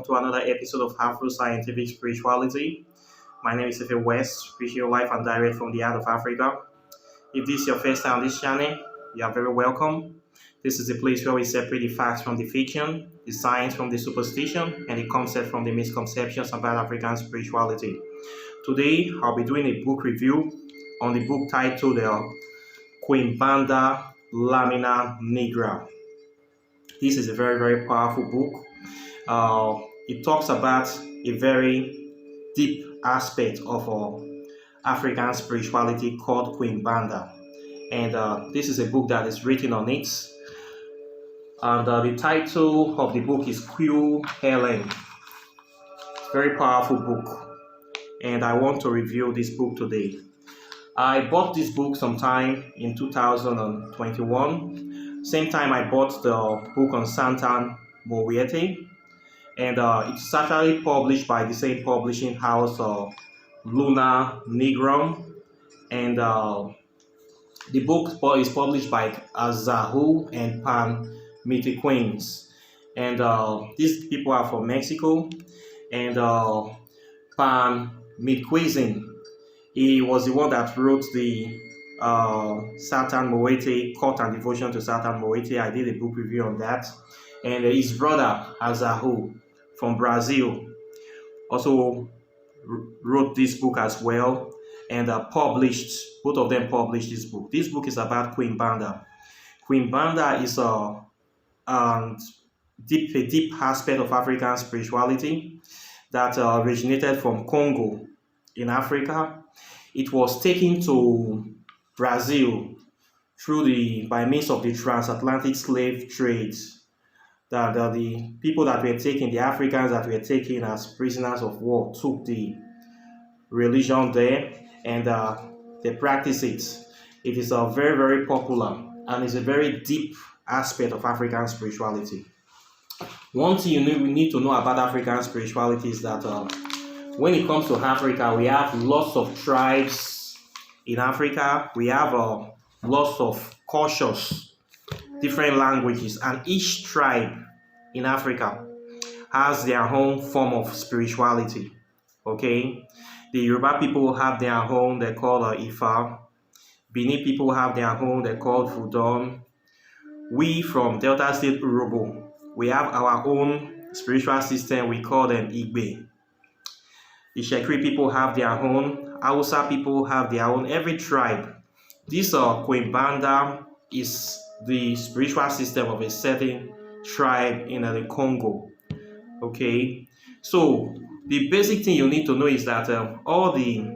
welcome to another episode of Afro-Scientific Spirituality. My name is Efe West, preaching your life and direct from the heart of Africa. If this is your first time on this channel, you are very welcome. This is a place where we separate the facts from the fiction, the science from the superstition, and the concept from the misconceptions about African spirituality. Today, I'll be doing a book review on the book titled Quimbanda Lamina, Negra. This is a very, very powerful book. It talks about a very deep aspect of African spirituality called Quimbanda. And this is a book that is written on it. And the title of the book is Q Helen. Very powerful book. And I want to review this book today. I bought this book sometime in 2021. Same time I bought the book on Santan Mowiete, and it's actually published by the same publishing house, Luna Nigra, and the book is published by Azahu and Pan Mitiquins, and these people are from Mexico, and Pan Mitiquin, he was the one that wrote the Satan Moete, Cult and Devotion to Satan Moete. I did a book review on that. And his brother, Azahu, from Brazil, also wrote this book as well, and both of them published this book. This book is about Quimbanda. Quimbanda is a deep aspect of African spirituality that originated from Congo in Africa. It was taken to Brazil by means of the transatlantic slave trade, that the people that were taken, the Africans that were taken as prisoners of war, took the religion there, and they practice it. It is a very, very popular and is a very deep aspect of African spirituality. One thing you need to know about African spirituality is that when it comes to Africa, we have lots of tribes. In Africa, we have lots of cultures, different languages, and each tribe in Africa has their own form of spirituality. Okay, the Yoruba people have their own, they're called Ifa. Benin people have their own, they're called Fudon. We from Delta State Urobo, we have our own spiritual system, we call them Igbe. The Shekri people have their own, Hausa people have their own, every tribe. This Quimbanda is the spiritual system of a certain tribe in the Congo. Okay, so the basic thing you need to know is that all the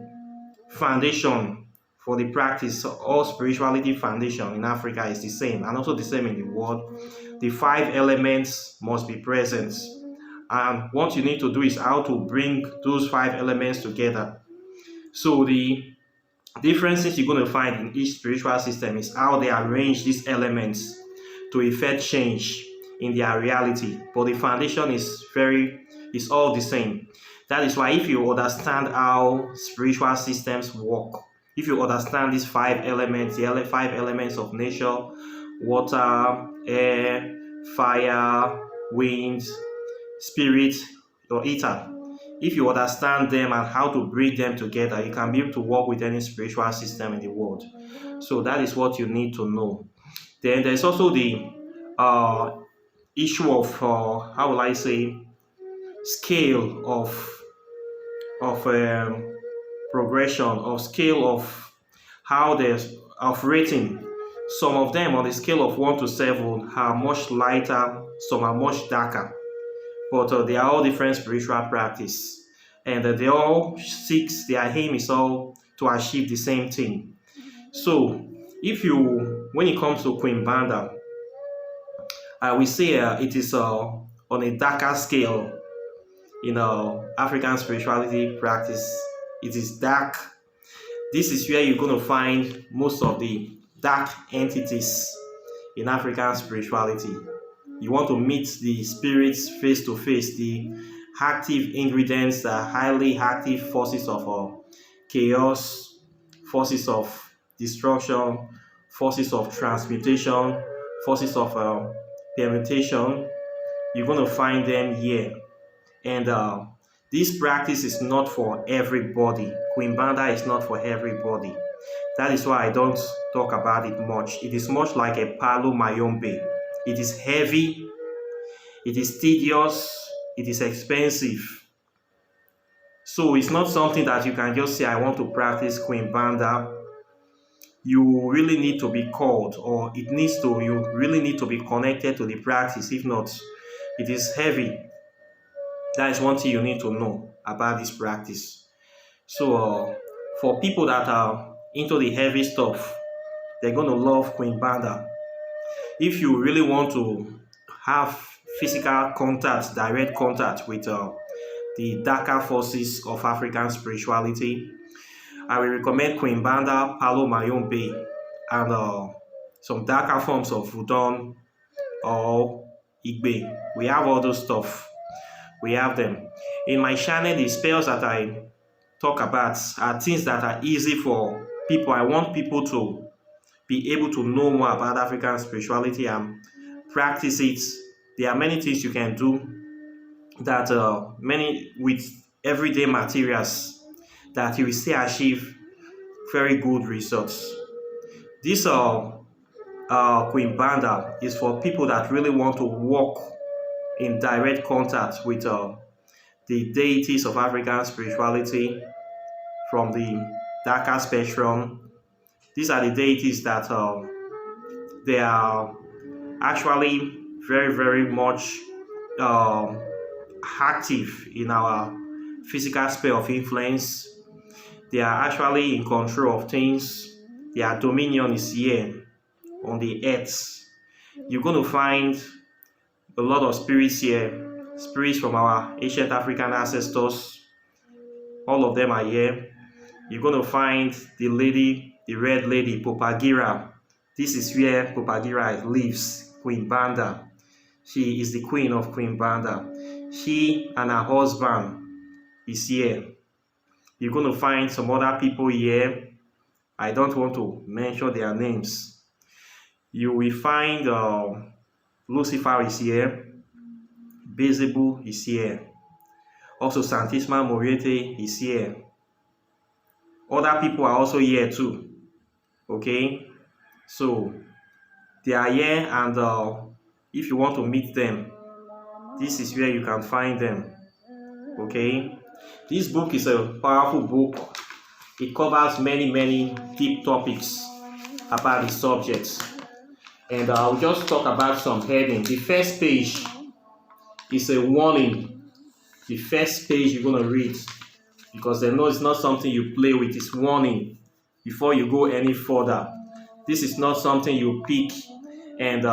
foundation for the practice, all spirituality foundation in Africa is the same, and also the same in the world. The 5 elements must be present. And what you need to do is how to bring those 5 elements together. So the differences you're going to find in each spiritual system is how they arrange these elements to effect change in their reality. But the foundation is all the same. That is why if you understand how spiritual systems work, if you understand these 5 elements, the 5 elements of nature, water, air, fire, wind, spirit, or ether, if you understand them and how to bring them together, you can be able to work with any spiritual system in the world. So that is what you need to know. Then there's also the issue of how will I say, scale of progression, or scale of how there's of rating. Some of them on the scale of 1 to 7 are much lighter, some are much darker. But they are all different spiritual practice, and they all their aim is all to achieve the same thing. So when it comes to Quimbanda, we say it is on a darker scale. In African spirituality practice, it is dark. This is where you're going to find most of the dark entities in African spirituality. You want to meet the spirits face to face, the active ingredients, the highly active forces of chaos, forces of destruction, forces of transmutation, forces of permutation. You're going to find them here. And this practice is not for everybody. Quimbanda is not for everybody. That is why I don't talk about it much. It is much like a Palo Mayombe. It is heavy, it is tedious, it is expensive. So it's not something that you can just say, I want to practice Quimbanda. You really need to be called, or you really need to be connected to the practice. If not, it is heavy. That is one thing you need to know about this practice. So for people that are into the heavy stuff, they're going to love Quimbanda. If you really want to have physical contact, direct contact with the darker forces of African spirituality, I will recommend Quimbanda, Palo Mayombe, and some darker forms of Voodoo or Igbe. We have all those stuff. We have them. In my channel, the spells that I talk about are things that are easy for people. I want people to be able to know more about African spirituality and practice it. There are many things you can do that many with everyday materials that you will still achieve very good results. This Quimbanda is for people that really want to walk in direct contact with the deities of African spirituality from the darker spectrum. These are the deities that they are actually very, very much active in our physical sphere of influence. They are actually in control of things. Their dominion is here on the earth. You're going to find a lot of spirits here, spirits from our ancient African ancestors. All of them are here. You're going to find the lady, the red lady, Popagira. This is where Popagira lives, Quimbanda. She is the queen of Quimbanda. She and her husband is here. You're going to find some other people here. I don't want to mention their names. You will find Lucifer is here. Beelzebub is here. Also, Santissima Moriete is here. Other people are also here too. Okay? So, they are here, and if you want to meet them, this is where you can find them. Okay? This book is a powerful book. It covers many, many deep topics about the subject. And I'll just talk about some headings. The first page is a warning. The first page you're going to read, because they know it's not something you play with. It's warning before you go any further. This is not something you pick and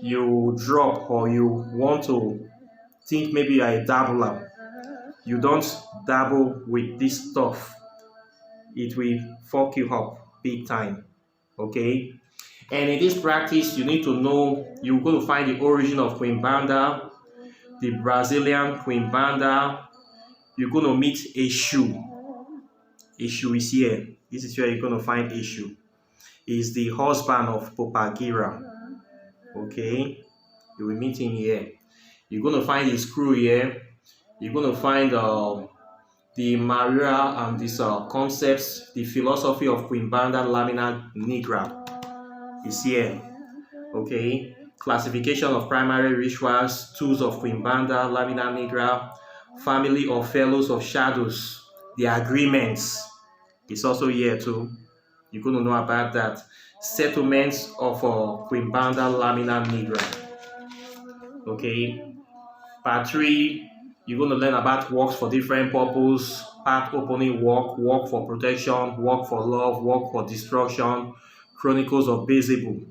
you drop, or you want to think maybe you're a dabbler. You don't dabble with this stuff. It will fuck you up big time. Okay? And in this practice, you need to know, you're going to find the origin of Quimbanda, the Brazilian Quimbanda. You're going to meet Eshu. Eshu is here. This is where you're going to find Eshu. He's the husband of Popagira. Okay? You will meet him here. You're going to find his crew here. You're going to find the Maria and these concepts, the philosophy of Quimbanda Lamina Negra is here. Okay? Classification of primary rituals, tools of Quimbanda Lamina Negra, family or fellows of shadows, the agreements is also here too. You're going to know about that. Settlements of Quimbanda Lamina Negra. Okay? Part 3, you're going to learn about works for different purposes. Path opening work, work for protection, work for love, work for destruction, chronicles of Beelzebub.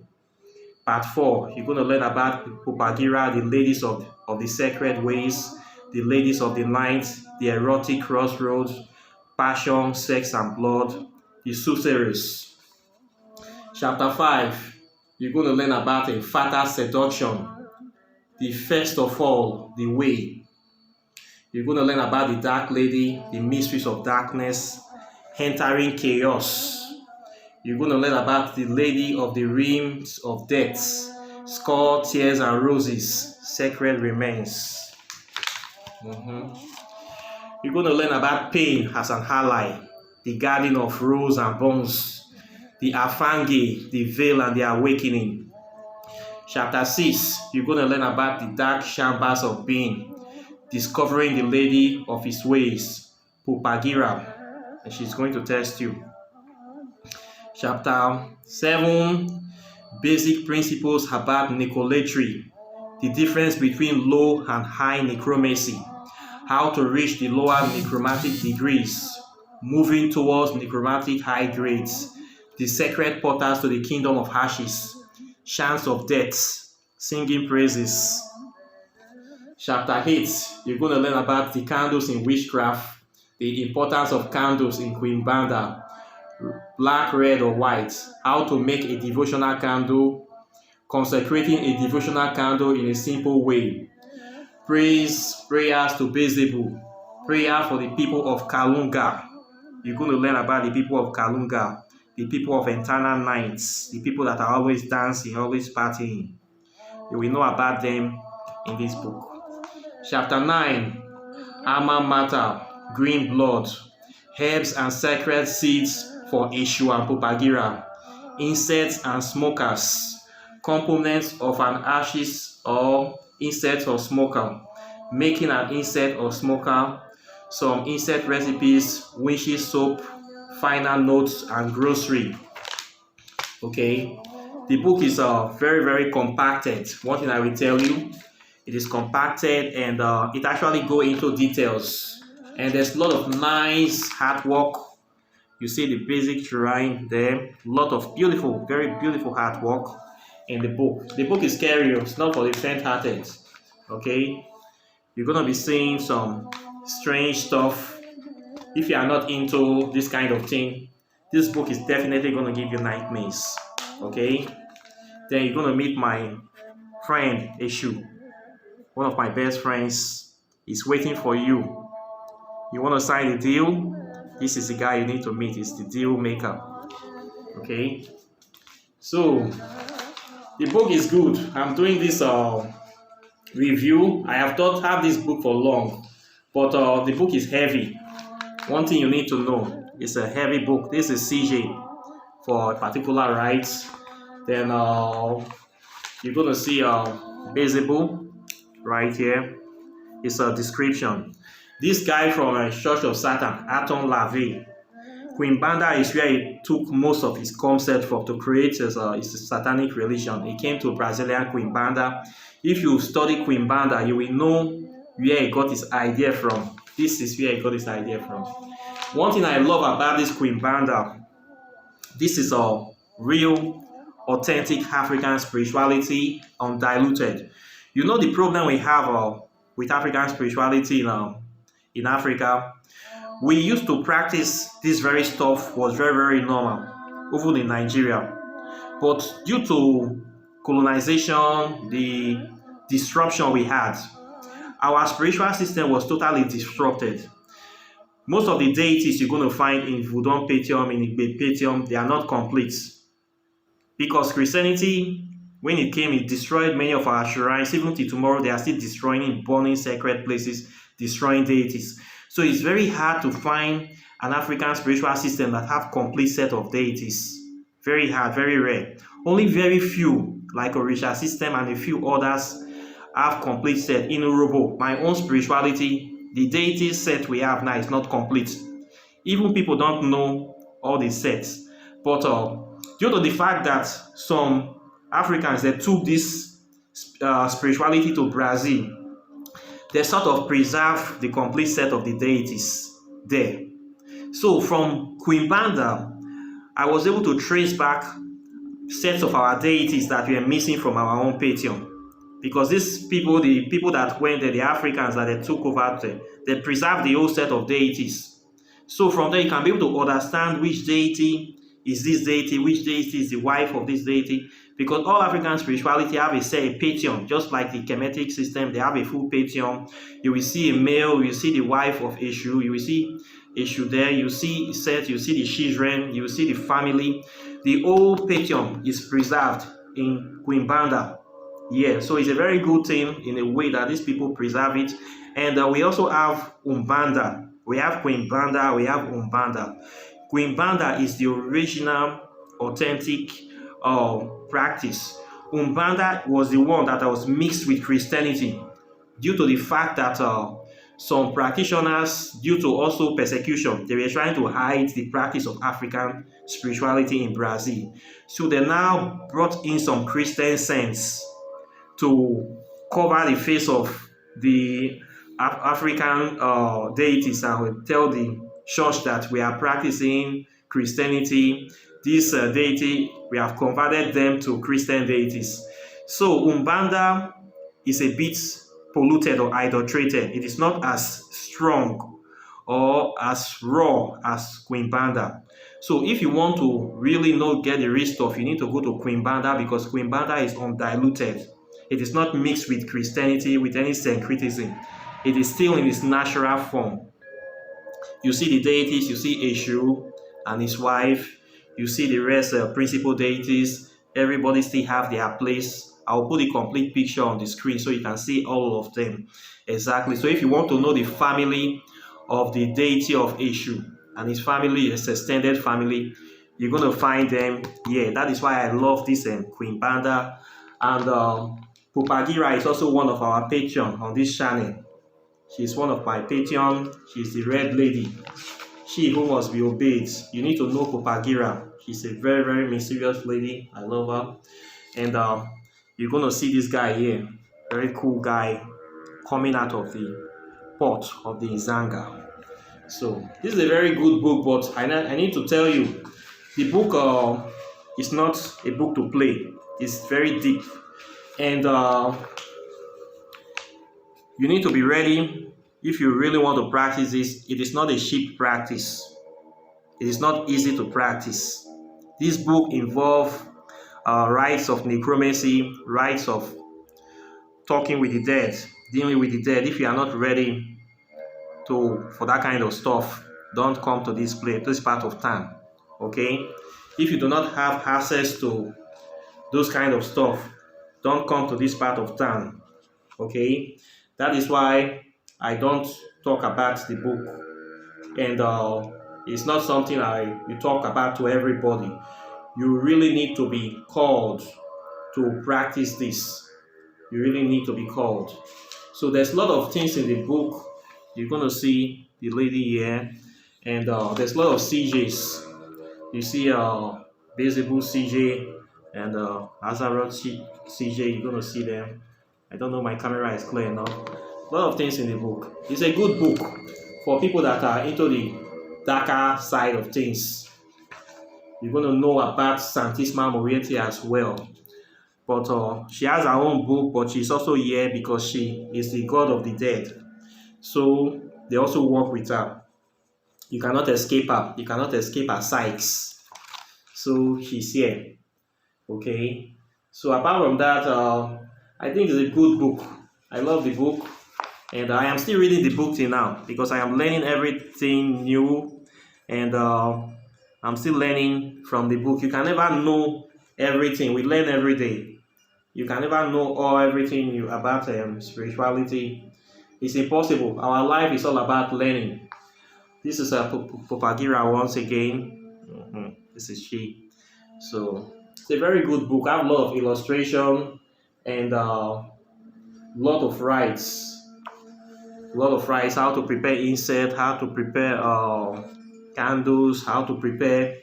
Part 4, you're going to learn about Popagira, the ladies of the sacred ways, the ladies of the night, the erotic crossroads, passion, sex and blood, the sorcerers. Chapter 5, you're going to learn about a fatal seduction, the first of all, the way. You're going to learn about the dark lady, the mysteries of darkness, entering chaos. You're going to learn about the lady of the realms of death, skull, tears and roses, sacred remains. Mhm. You're going to learn about pain as an ally, the garden of rose and bones, the afange, the veil and the awakening. Chapter 6, you're going to learn about the dark chambers of being, discovering the lady of his ways, Pupagira, and she's going to test you. Chapter 7, basic principles about necrolatry, the difference between low and high necromancy, how to reach the lower necromantic degrees, moving towards necromantic high grades, the sacred portals to the kingdom of ashes, chants of death, singing praises. Chapter 8, you're going to learn about the candles in witchcraft, the importance of candles in Quimbanda, black, red, or white, how to make a devotional candle, consecrating a devotional candle in a simple way, prayers to Beelzebub, prayer for the people of Kalunga. You're going to learn about the people of Kalunga, the people of eternal nights, the people that are always dancing, always partying. You will know about them in this book. Chapter 9, Alma Mater, green blood, herbs and sacred seeds for Eshu and Pupagira, insects and smokers, components of an ashes or insect or smoker, making an insect or smoker, some insect recipes, witch's soap, final notes, and grocery. Okay, the book is very, very compacted. One thing I will tell you, it is compacted and it actually go into details. And there's a lot of nice artwork. You see the basic terrain there. A lot of beautiful, very beautiful artwork in the book. The book is scary. It's not for the faint-hearted. Okay, you're gonna be seeing some strange stuff. If you are not into this kind of thing, this book is definitely gonna give you nightmares. Okay, then you're gonna meet my friend Eshu. One of my best friends is waiting for you. You want to sign the deal? This is the guy you need to meet. It's the deal maker. Okay. So the book is good. I'm doing this review. I have not had this book for long, but the book is heavy. One thing you need to know, it's a heavy book. This is CJ for particular rights. Then you're gonna see Beelzebub right here. It's a description. This guy from Church of Satan, Aton LaVey, Quimbanda is where he took most of his concept from to create his satanic religion. He came to Brazilian Quimbanda. If you study Quimbanda, you will know where he got his idea from. This is where he got his idea from. One thing I love about this Quimbanda, this is a real, authentic African spirituality, undiluted. You know the problem we have with African spirituality in Africa? We used to practice this very stuff, was very, very normal, even in Nigeria. But due to colonization, the disruption we had, our spiritual system was totally disrupted. Most of the deities you're going to find in Voodoo pantheon, in Igbe pantheon, they are not complete. Because Christianity, when it came, it destroyed many of our shrines. Even till tomorrow, they are still destroying, burning sacred places, destroying deities. So it's very hard to find an African spiritual system that have complete set of deities. Very hard, very rare. Only very few, like Orisha system and a few others, have complete set. In Urobo, my own spirituality, the deity set we have now is not complete. Even people don't know all the sets. But due to the fact that some Africans, they took this spirituality to Brazil, they sort of preserve the complete set of the deities there. So from Quimbanda, I was able to trace back sets of our deities that were missing from our own pantheon. Because these people, the people that went there, the Africans that they took over there, they preserved the whole set of deities. So from there, you can be able to understand which deity is this deity, which deity is the wife of this deity. Because all African spirituality have a pantheon, just like the Kemetic system, they have a full pantheon. You will see a male, you see the wife of Eshu, you will see Eshu there, you see Seth, you see the children, you see the family. The whole pantheon is preserved in Quimbanda. Yeah, so it's a very good thing in a way that these people preserve it. And we also have Umbanda. We have Quimbanda, we have Umbanda. Quimbanda is the original, authentic practice. Umbanda was the one that was mixed with Christianity due to the fact that some practitioners, due to also persecution, they were trying to hide the practice of African spirituality in Brazil. So they now brought in some Christian saints to cover the face of the African deities and will tell the church that we are practicing Christianity. This deity, we have converted them to Christian deities. So Umbanda is a bit polluted or adulterated. It is not as strong or as raw as Quimbanda. So if you want to really know, get the real stuff, you need to go to Quimbanda because Quimbanda is undiluted. It is not mixed with Christianity, with any syncretism. It is still in its natural form. You see the deities, you see Eshu and his wife, you see the rest principal deities. Everybody still have their place. I'll put the complete picture on the screen so you can see all of them exactly. So if you want to know the family of the deity of Eshu and his family, his extended family, you're going to find them here. That is why I love this Quimbanda. And Pupagira is also one of our Patreon on this channel. She's one of my Patreon. She's the red lady. She who must be obeyed. You need to know Pupagira. She's a very, very mysterious lady. I love her. And you're going to see this guy here. Very cool guy coming out of the pot of the Izanga. So this is a very good book, but I need to tell you, the book is not a book to play. It's very deep. And you need to be ready if you really want to practice this. It is not a cheap practice. It is not easy to practice. This book involves rites of necromancy, rites of talking with the dead, dealing with the dead. If you are not ready for that kind of stuff, don't come to this place, this part of town. Okay? If you do not have access to those kind of stuff, don't come to this part of town. Okay? That is why I don't talk about the book, and it's not something you talk about to everybody. You really need to be called to practice this. You really need to be called. So there's a lot of things in the book. You're going to see the lady here, and there's a lot of CJs. You see Beelzebub CJ and Azaroth CJ. You're going to see them. I don't know, my camera is clear enough. A lot of things in the book. It's a good book for people that are into the darker side of things. You're going to know about Santisima Moiety as well. But she has her own book, but she's also here because she is the god of the dead. So they also work with her. You cannot escape her. You cannot escape her sights. So she's here. Okay. So apart from that, I think it's a good book. I love the book. And I am still reading the book till now because I am learning everything new. And I'm still learning from the book. You can never know everything. We learn every day. You can never know everything about spirituality. It's impossible. Our life is all about learning. This is Pupagira once again. This is she. So it's a very good book. I have a lot of illustration and lot of rites. How to prepare insect, how to prepare candles, how to prepare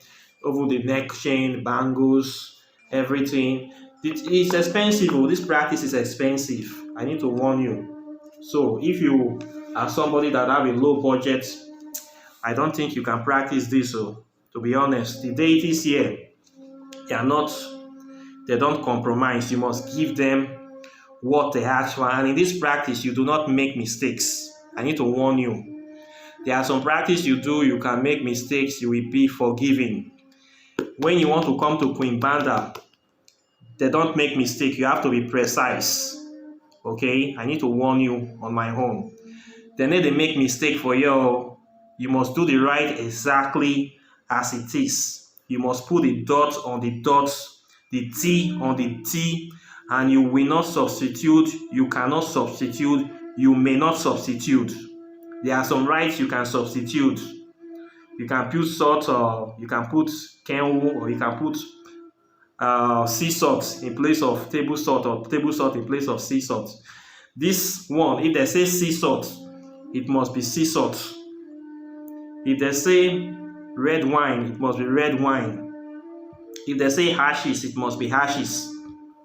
over the neck chain, bangles, everything. It's expensive. This practice is expensive. I need to warn you. So if you are somebody that have a low budget, I don't think you can practice this. So to be honest, the deities here, they don't compromise. You must give them what they ask for. And in this practice, you do not make mistakes. I need to warn you. There are some practice you do, you can make mistakes, you will be forgiven. When you want to come to Quimbanda, they don't make mistake. You have to be precise. Okay? I need to warn you on my own. Then they make mistake for you. You must do the right exactly as it is. You must put the dot on the dot, the T on the T, and you will not substitute, you cannot substitute, you may not substitute. There are some rights you can substitute. You can put salt, or you can put kenwu, or you can put sea salt in place of table salt, or table salt in place of sea salt. This one, if they say sea salt, it must be sea salt. If they say red wine, it must be red wine. If they say hashes, it must be hashes.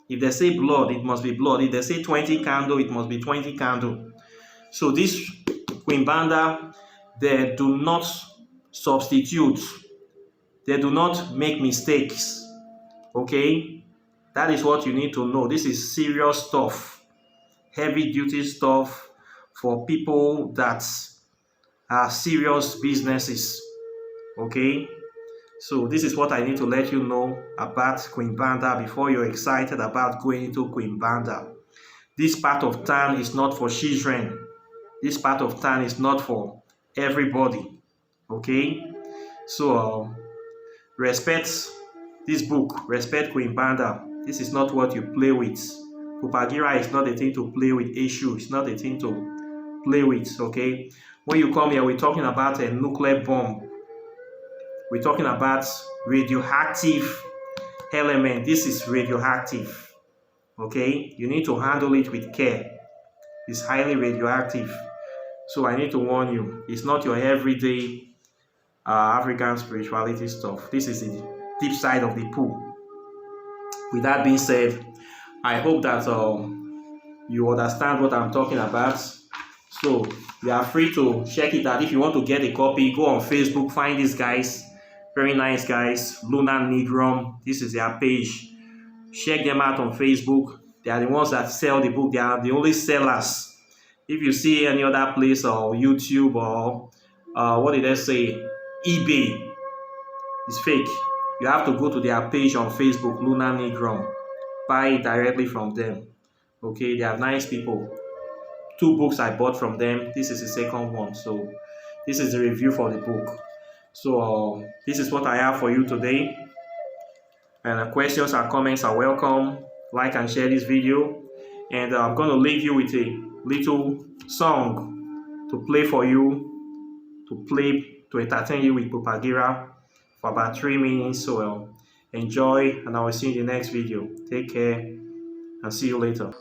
If they say blood, it must be blood. If they say 20 candle, it must be 20 candle. So this Quimbanda, they do not substitute. They do not make mistakes. Okay? That is what you need to know. This is serious stuff. Heavy duty stuff for people that are serious businesses. Okay? So this is what I need to let you know about Quimbanda before you're excited about going into Quimbanda. This part of town is not for children. This part of town is not for everybody. Okay? So respect this book. Respect Quimbanda. This is not what you play with. Pupagira is not a thing to play with. Issue is not a thing to play with. Okay? When you come here, we're talking about a nuclear bomb. We're talking about radioactive element. This is radioactive. Okay? You need to handle it with care. It's highly radioactive. So I need to warn you, it's not your everyday African spirituality stuff. This is the deep side of the pool. With that being said, I hope that you understand what I'm talking about. So you are free to check it out. If you want to get a copy, go on Facebook, find these guys. Very nice guys, Luna Negra. This is their page. Check them out on Facebook. They are the ones that sell the book. They are the only sellers. If you see any other place or YouTube or what did I say, eBay, it's fake. You have to go to their page on Facebook, Luna Negra. Buy it directly from them. Okay, they are nice people. 2 books I bought from them. This is the second one. So this is the review for the book. So this is what I have for you today. And questions and comments are welcome. Like and share this video. And I'm going to leave you with a little song to play for you, to entertain you with Pupagira for about 3 minutes. So enjoy, and I will see you in the next video. Take care and see you later.